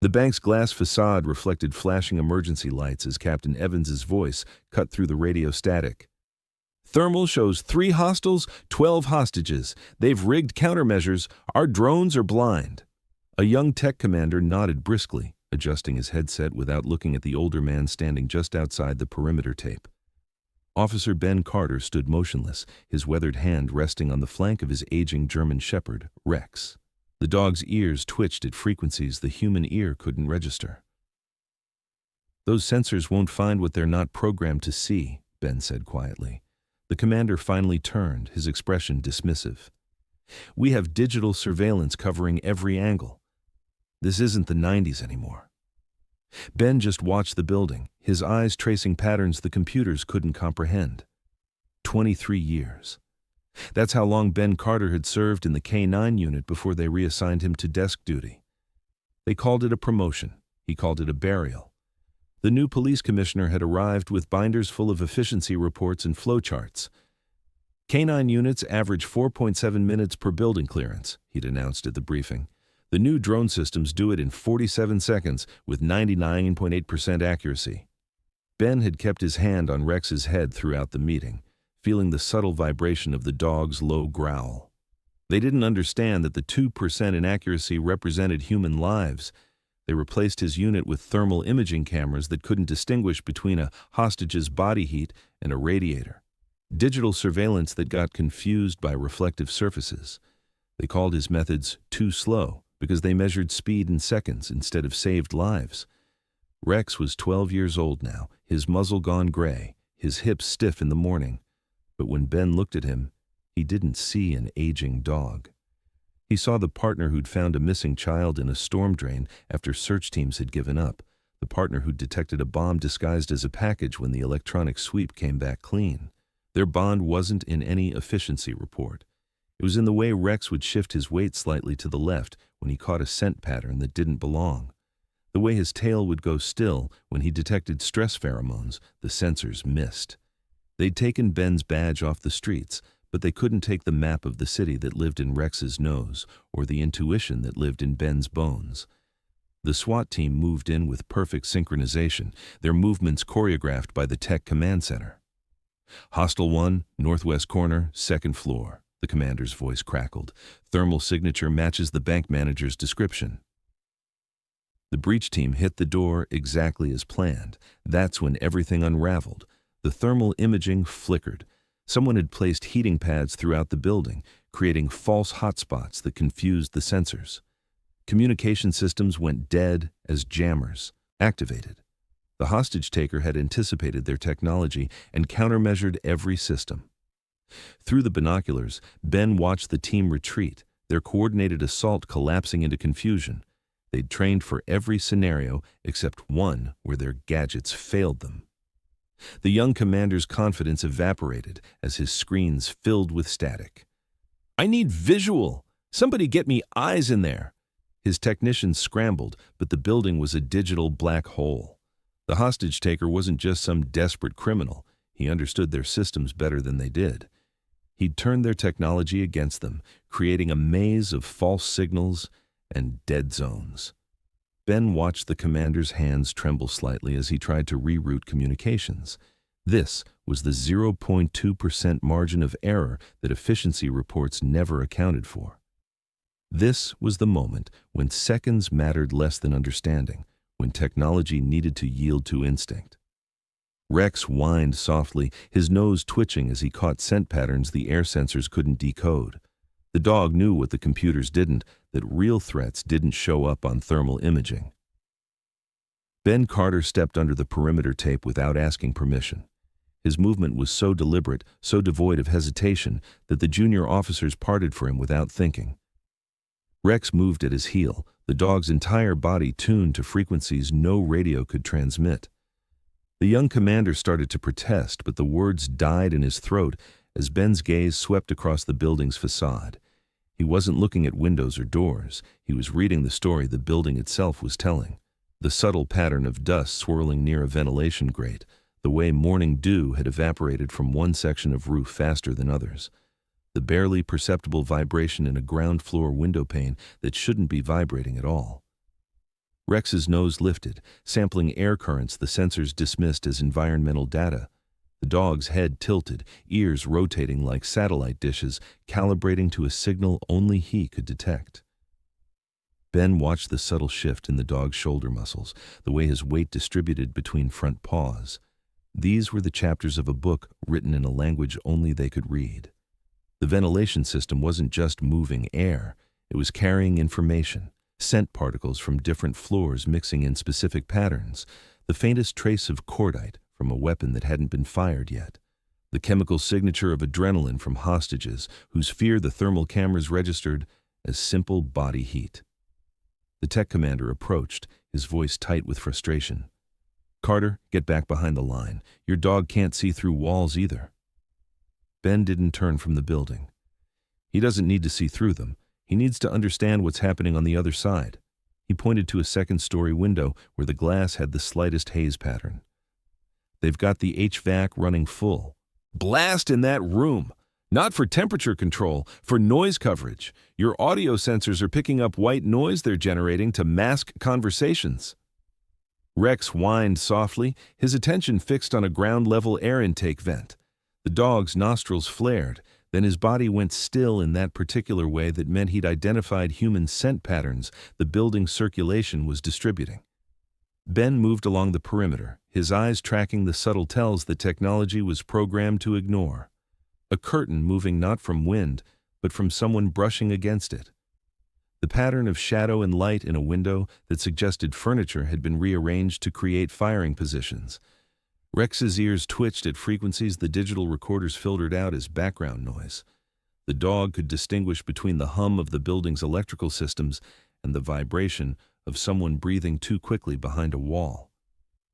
The bank's glass facade reflected flashing emergency lights as Captain Evans's voice cut through the radio static. Thermal shows 3 hostiles, 12 hostages. They've rigged countermeasures. Our drones are blind. A young tech commander nodded briskly, adjusting his headset without looking at the older man standing just outside the perimeter tape. Officer Ben Carter stood motionless, his weathered hand resting on the flank of his aging German shepherd, Rex. The dog's ears twitched at frequencies the human ear couldn't register. "Those sensors won't find what they're not programmed to see," Ben said quietly. The commander finally turned, his expression dismissive. "We have digital surveillance covering every angle. This isn't the 90s anymore." Ben just watched the building, his eyes tracing patterns the computers couldn't comprehend. 23 years. That's how long Ben Carter had served in the K-9 unit before they reassigned him to desk duty. They called it a promotion. He called it a burial. The new police commissioner had arrived with binders full of efficiency reports and flowcharts. K-9 units average 4.7 minutes per building clearance, he'd announced at the briefing. The new drone systems do it in 47 seconds with 99.8% accuracy. Ben had kept his hand on Rex's head throughout the meeting, feeling the subtle vibration of the dog's low growl. They didn't understand that the 2% inaccuracy represented human lives. They replaced his unit with thermal imaging cameras that couldn't distinguish between a hostage's body heat and a radiator. Digital surveillance that got confused by reflective surfaces. They called his methods too slow because they measured speed in seconds instead of saved lives. Rex was 12 years old now, his muzzle gone gray, his hips stiff in the morning. But when Ben looked at him, he didn't see an aging dog. He saw the partner who'd found a missing child in a storm drain after search teams had given up, the partner who'd detected a bomb disguised as a package when the electronic sweep came back clean. Their bond wasn't in any efficiency report. It was in the way Rex would shift his weight slightly to the left when he caught a scent pattern that didn't belong. The way his tail would go still when he detected stress pheromones the sensors missed. They'd taken Ben's badge off the streets, but they couldn't take the map of the city that lived in Rex's nose or the intuition that lived in Ben's bones. The SWAT team moved in with perfect synchronization, their movements choreographed by the Tech Command Center. "Hostile 1, northwest corner, 2nd floor," the commander's voice crackled. "Thermal signature matches the bank manager's description." The breach team hit the door exactly as planned. That's when everything unraveled. The thermal imaging flickered. Someone had placed heating pads throughout the building, creating false hotspots that confused the sensors. Communication systems went dead as jammers, activated. The hostage-taker had anticipated their technology and countermeasured every system. Through the binoculars, Ben watched the team retreat, their coordinated assault collapsing into confusion. They'd trained for every scenario except one where their gadgets failed them. The young commander's confidence evaporated as his screens filled with static. "I need visual! Somebody get me eyes in there!" His technicians scrambled, but the building was a digital black hole. The hostage-taker wasn't just some desperate criminal. He understood their systems better than they did. He'd turned their technology against them, creating a maze of false signals and dead zones. Ben watched the commander's hands tremble slightly as he tried to reroute communications. This was the 0.2% margin of error that efficiency reports never accounted for. This was the moment when seconds mattered less than understanding, when technology needed to yield to instinct. Rex whined softly, his nose twitching as he caught scent patterns the air sensors couldn't decode. The dog knew what the computers didn't, that real threats didn't show up on thermal imaging. Ben Carter stepped under the perimeter tape without asking permission. His movement was so deliberate, so devoid of hesitation, that the junior officers parted for him without thinking. Rex moved at his heel, the dog's entire body tuned to frequencies no radio could transmit. The young commander started to protest, but the words died in his throat as Ben's gaze swept across the building's facade. He wasn't looking at windows or doors. He was reading the story the building itself was telling. The subtle pattern of dust swirling near a ventilation grate, the way morning dew had evaporated from one section of roof faster than others. The barely perceptible vibration in a ground floor window pane that shouldn't be vibrating at all. Rex's nose lifted, sampling air currents the sensors dismissed as environmental data. The dog's head tilted, ears rotating like satellite dishes, calibrating to a signal only he could detect. Ben watched the subtle shift in the dog's shoulder muscles, the way his weight distributed between front paws. These were the chapters of a book written in a language only they could read. The ventilation system wasn't just moving air, it was carrying information, scent particles from different floors mixing in specific patterns, the faintest trace of cordite from a weapon that hadn't been fired yet, the chemical signature of adrenaline from hostages whose fear the thermal cameras registered as simple body heat. The tech commander approached, his voice tight with frustration. "Carter, get back behind the line. Your dog can't see through walls either." Ben didn't turn from the building. He doesn't need to see through them. He needs to understand what's happening on the other side. He pointed to a second-story window where the glass had the slightest haze pattern. "They've got the HVAC running full. Blast in that room! Not for temperature control, for noise coverage. Your audio sensors are picking up white noise they're generating to mask conversations." Rex whined softly, his attention fixed on a ground-level air intake vent. The dog's nostrils flared, then his body went still in that particular way that meant he'd identified human scent patterns the building's circulation was distributing. Ben moved along the perimeter, his eyes tracking the subtle tells the technology was programmed to ignore. A curtain moving not from wind, but from someone brushing against it. The pattern of shadow and light in a window that suggested furniture had been rearranged to create firing positions. Rex's ears twitched at frequencies the digital recorders filtered out as background noise. The dog could distinguish between the hum of the building's electrical systems and the vibration of someone breathing too quickly behind a wall.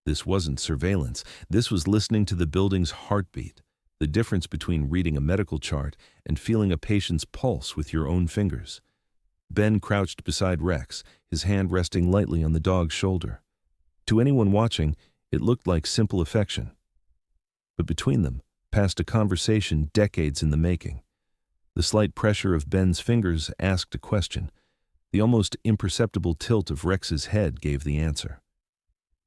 This wasn't surveillance. This was listening to the building's heartbeat, the difference between reading a medical chart and feeling a patient's pulse with your own fingers. Ben crouched beside Rex, his hand resting lightly on the dog's shoulder. To anyone watching, it looked like simple affection. But between them passed a conversation decades in the making. The slight pressure of Ben's fingers asked a question. The almost imperceptible tilt of Rex's head gave the answer.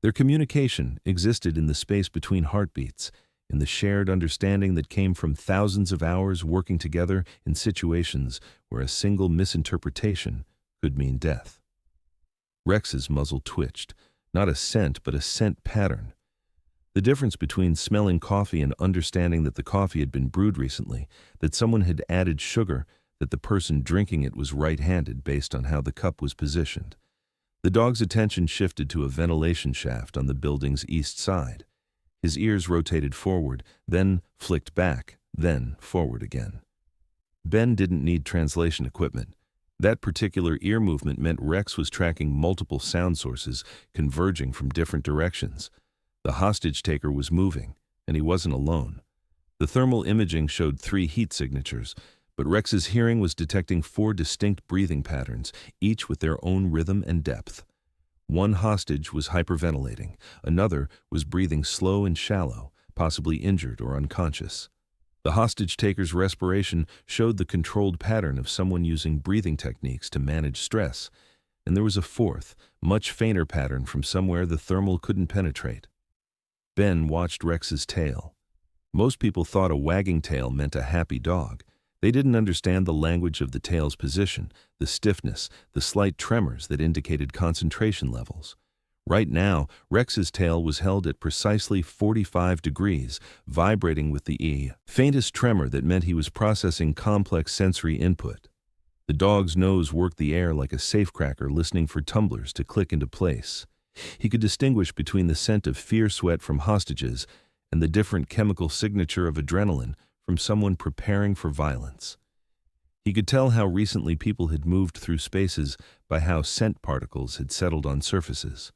Their communication existed in the space between heartbeats, in the shared understanding that came from thousands of hours working together in situations where a single misinterpretation could mean death. Rex's muzzle twitched, not a scent but a scent pattern. The difference between smelling coffee and understanding that the coffee had been brewed recently, that someone had added sugar, that the person drinking it was right-handed based on how the cup was positioned. The dog's attention shifted to a ventilation shaft on the building's east side. His ears rotated forward, then flicked back, then forward again. Ben didn't need translation equipment. That particular ear movement meant Rex was tracking multiple sound sources converging from different directions. The hostage taker was moving, and he wasn't alone. The thermal imaging showed 3 heat signatures, but Rex's hearing was detecting 4 distinct breathing patterns, each with their own rhythm and depth. One hostage was hyperventilating, another was breathing slow and shallow, possibly injured or unconscious. The hostage-taker's respiration showed the controlled pattern of someone using breathing techniques to manage stress, and there was a 4th, much fainter pattern from somewhere the thermal couldn't penetrate. Ben watched Rex's tail. Most people thought a wagging tail meant a happy dog. They didn't understand the language of the tail's position, the stiffness, the slight tremors that indicated concentration levels. Right now, Rex's tail was held at precisely 45 degrees, vibrating with the faintest tremor that meant he was processing complex sensory input. The dog's nose worked the air like a safecracker listening for tumblers to click into place. He could distinguish between the scent of fear sweat from hostages and the different chemical signature of adrenaline from someone preparing for violence. He could tell how recently people had moved through spaces by how scent particles had settled on surfaces.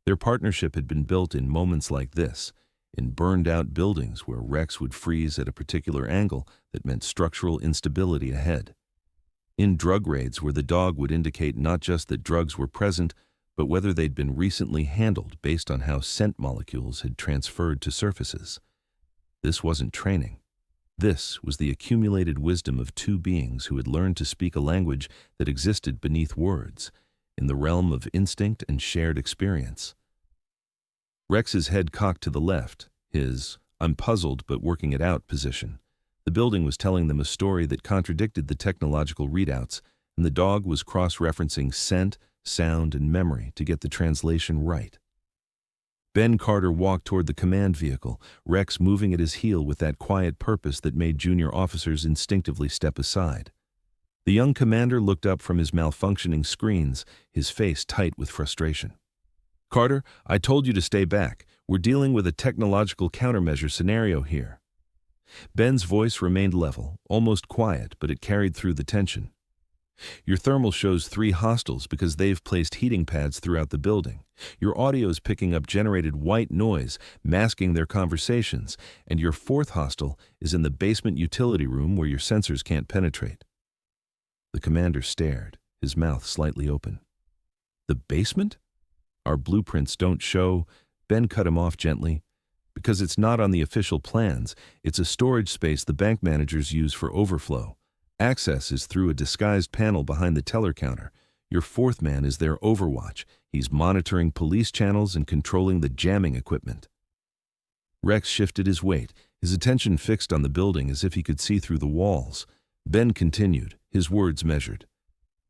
Their partnership had been built in moments like this, in burned-out buildings where Rex would freeze at a particular angle that meant structural instability ahead. In drug raids where the dog would indicate not just that drugs were present, but whether they'd been recently handled based on how scent molecules had transferred to surfaces. This wasn't training. This was the accumulated wisdom of 2 beings who had learned to speak a language that existed beneath words, in the realm of instinct and shared experience. Rex's head cocked to the left, his "I'm puzzled but working it out" position. The building was telling them a story that contradicted the technological readouts, and the dog was cross-referencing scent, sound, and memory to get the translation right. Ben Carter walked toward the command vehicle, Rex moving at his heel with that quiet purpose that made junior officers instinctively step aside. The young commander looked up from his malfunctioning screens, his face tight with frustration. "Carter, I told you to stay back. We're dealing with a technological countermeasure scenario here." Ben's voice remained level, almost quiet, but it carried through the tension. "Your thermal shows 3 hostiles because they've placed heating pads throughout the building. Your audio's picking up generated white noise, masking their conversations, and your 4th hostile is in the basement utility room where your sensors can't penetrate." The commander stared, his mouth slightly open. "The basement? Our blueprints don't show—" Ben cut him off gently. "Because it's not on the official plans. It's a storage space the bank managers use for overflow. Access is through a disguised panel behind the teller counter. Your 4th man is their overwatch. He's monitoring police channels and controlling the jamming equipment." Rex shifted his weight, his attention fixed on the building as if he could see through the walls. Ben continued, his words measured.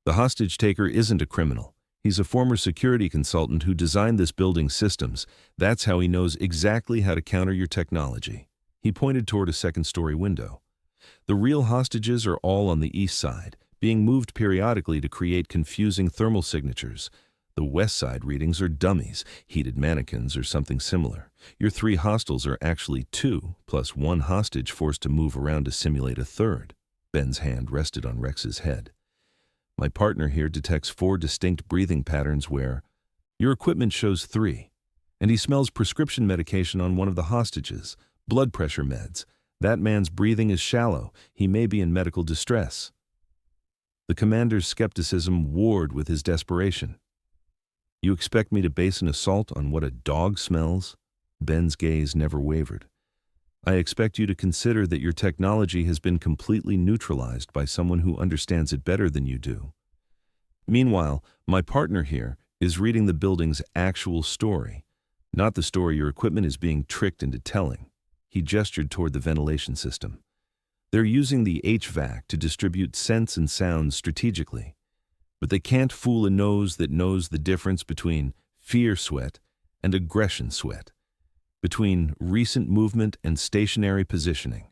"The hostage taker isn't a criminal. He's a former security consultant who designed this building's systems. That's how he knows exactly how to counter your technology." He pointed toward a second-story window. "The real hostages are all on the east side, being moved periodically to create confusing thermal signatures. The west side readings are dummies, heated mannequins or something similar. Your 3 hostiles are actually 2, plus 1 hostage forced to move around to simulate a 3rd. Ben's hand rested on Rex's head. "My partner here detects 4 distinct breathing patterns where your equipment shows 3. And he smells prescription medication on one of the hostages, blood pressure meds. That man's breathing is shallow. He may be in medical distress." The commander's skepticism warred with his desperation. "You expect me to base an assault on what a dog smells?" Ben's gaze never wavered. "I expect you to consider that your technology has been completely neutralized by someone who understands it better than you do. Meanwhile, my partner here is reading the building's actual story, not the story your equipment is being tricked into telling." He gestured toward the ventilation system. "They're using the HVAC to distribute scents and sounds strategically. But they can't fool a nose that knows the difference between fear sweat and aggression sweat, between recent movement and stationary positioning."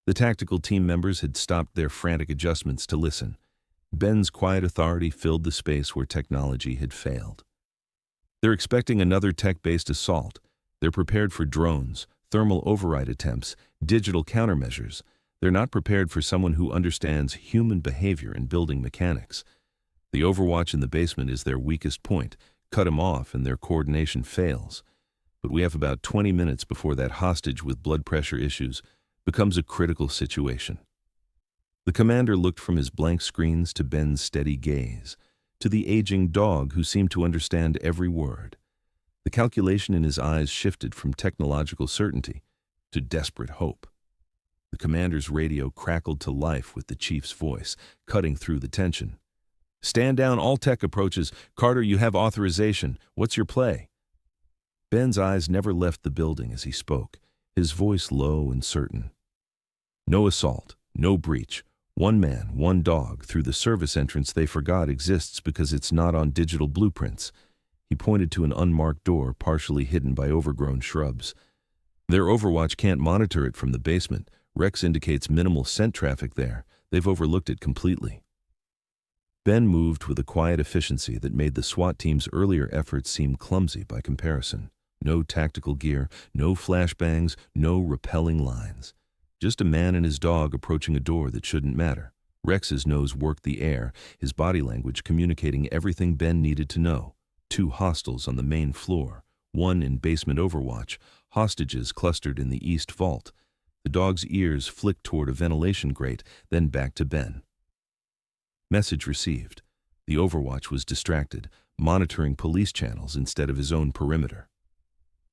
The tactical team members had stopped their frantic adjustments to listen. Ben's quiet authority filled the space where technology had failed. "They're expecting another tech-based assault. They're prepared for drones, thermal override attempts, digital countermeasures. They're not prepared for someone who understands human behavior and building mechanics. The overwatch in the basement is their weakest point. Cut him off and their coordination fails. But we have about 20 minutes before that hostage with blood pressure issues becomes a critical situation." The commander looked from his blank screens to Ben's steady gaze, to the aging dog who seemed to understand every word. The calculation in his eyes shifted from technological certainty to desperate hope. The commander's radio crackled to life with the chief's voice, cutting through the tension. "Stand down all tech approaches. Carter, you have authorization. What's your play?" Ben's eyes never left the building as he spoke, his voice low and certain. "No assault, no breach. 1 man, 1 dog through the service entrance they forgot exists because it's not on digital blueprints." He pointed to an unmarked door partially hidden by overgrown shrubs. "Their overwatch can't monitor it from the basement. Rex indicates minimal scent traffic there. They've overlooked it completely." Ben moved with a quiet efficiency that made the SWAT team's earlier efforts seem clumsy by comparison. No tactical gear, no flashbangs, no repelling lines. Just a man and his dog approaching a door that shouldn't matter. Rex's nose worked the air, his body language communicating everything Ben needed to know. 2 hostiles on the main floor, 1 in basement overwatch, hostages clustered in the east vault. The dog's ears flicked toward a ventilation grate, then back to Ben. Message received. The overwatch was distracted, monitoring police channels instead of his own perimeter.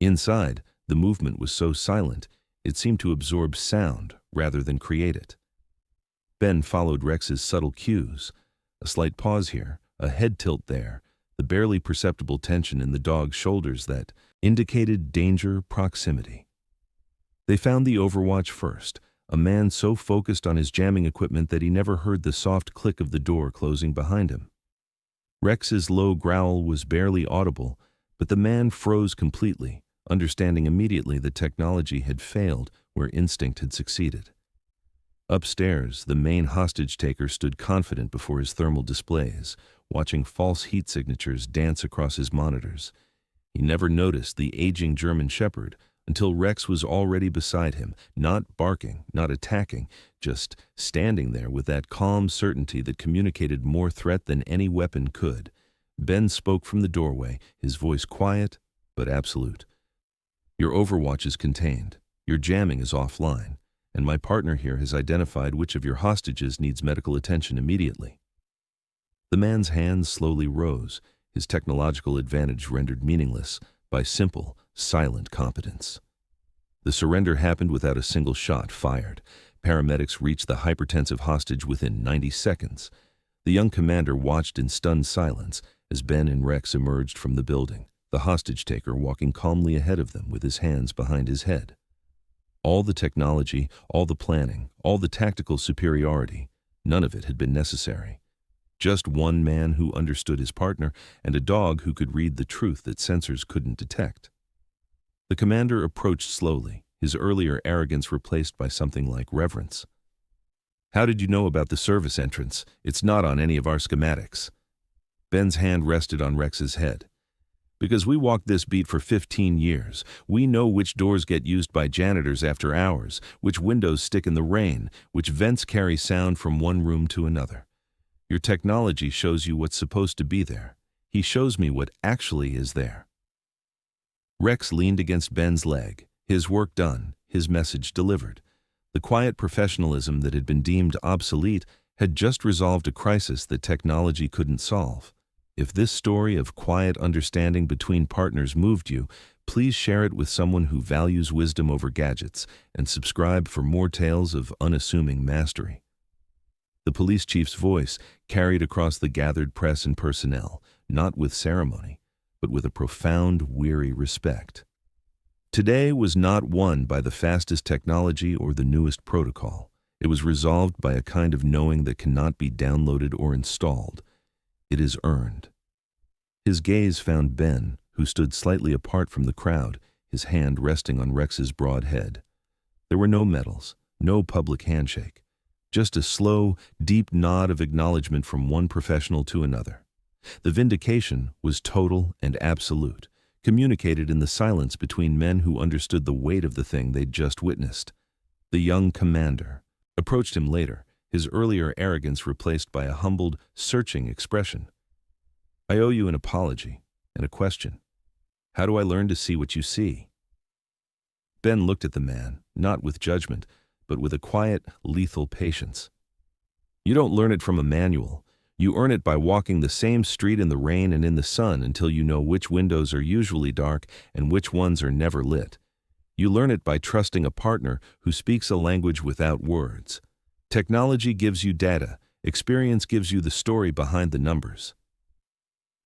Inside, the movement was so silent, it seemed to absorb sound rather than create it. Ben followed Rex's subtle cues. A slight pause here, a head tilt there, the barely perceptible tension in the dog's shoulders that indicated danger proximity. They found the overwatch first, a man so focused on his jamming equipment that he never heard the soft click of the door closing behind him. Rex's low growl was barely audible, but the man froze completely, understanding immediately that technology had failed where instinct had succeeded. Upstairs, the main hostage-taker stood confident before his thermal displays, watching false heat signatures dance across his monitors. He never noticed the aging German shepherd until Rex was already beside him, not barking, not attacking, just standing there with that calm certainty that communicated more threat than any weapon could. Ben spoke from the doorway, his voice quiet but absolute. "Your overwatch is contained. Your jamming is offline. And my partner here has identified which of your hostages needs medical attention immediately." The man's hands slowly rose, his technological advantage rendered meaningless by simple, silent competence. The surrender happened without a single shot fired. Paramedics reached the hypertensive hostage within 90 seconds. The young commander watched in stunned silence as Ben and Rex emerged from the building, the hostage-taker walking calmly ahead of them with his hands behind his head. All the technology, all the planning, all the tactical superiority, none of it had been necessary. Just one man who understood his partner and a dog who could read the truth that sensors couldn't detect. The commander approached slowly, his earlier arrogance replaced by something like reverence. "How did you know about the service entrance? It's not on any of our schematics." Ben's hand rested on Rex's head. "Because we walked this beat for 15 years. We know which doors get used by janitors after hours, which windows stick in the rain, which vents carry sound from one room to another. Your technology shows you what's supposed to be there. He shows me what actually is there." Rex leaned against Ben's leg, his work done, his message delivered. The quiet professionalism that had been deemed obsolete had just resolved a crisis that technology couldn't solve. If this story of quiet understanding between partners moved you, please share it with someone who values wisdom over gadgets and subscribe for more tales of unassuming mastery. The police chief's voice carried across the gathered press and personnel, not with ceremony, but with a profound, weary respect. Today was not won by the fastest technology or the newest protocol. It was resolved by a kind of knowing that cannot be downloaded or installed. It is earned. His gaze found Ben, who stood slightly apart from the crowd, his hand resting on Rex's broad head. There were no medals, no public handshake, just a slow, deep nod of acknowledgement from one professional to another. The vindication was total and absolute, communicated in the silence between men who understood the weight of the thing they'd just witnessed. The young commander approached him later, his earlier arrogance replaced by a humbled, searching expression. "I owe you an apology and a question. How do I learn to see what you see?" Ben looked at the man, not with judgment, but with a quiet, lethal patience. "You don't learn it from a manual. You earn it by walking the same street in the rain and in the sun until you know which windows are usually dark and which ones are never lit. You learn it by trusting a partner who speaks a language without words. Technology gives you data. Experience gives you the story behind the numbers."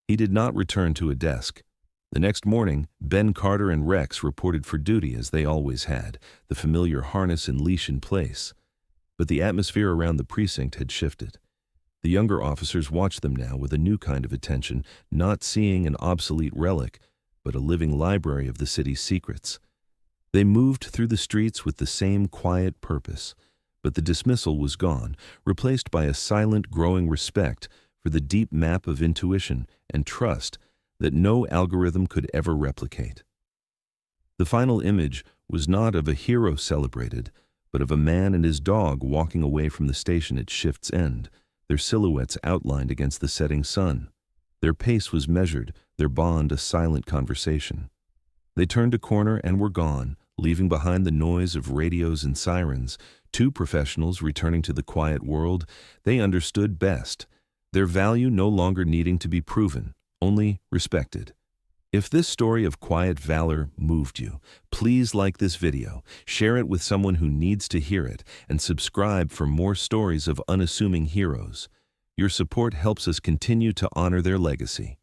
He did not return to a desk. The next morning, Ben Carter and Rex reported for duty as they always had, the familiar harness and leash in place. But the atmosphere around the precinct had shifted. The younger officers watched them now with a new kind of attention, not seeing an obsolete relic, but a living library of the city's secrets. They moved through the streets with the same quiet purpose, but the dismissal was gone, replaced by a silent, growing respect for the deep map of intuition and trust that no algorithm could ever replicate. The final image was not of a hero celebrated, but of a man and his dog walking away from the station at shift's end, their silhouettes outlined against the setting sun. Their pace was measured, their bond a silent conversation. They turned a corner and were gone, leaving behind the noise of radios and sirens. Two professionals returning to the quiet world they understood best, their value no longer needing to be proven, only respected. If this story of quiet valor moved you, please like this video, share it with someone who needs to hear it, and subscribe for more stories of unassuming heroes. Your support helps us continue to honor their legacy.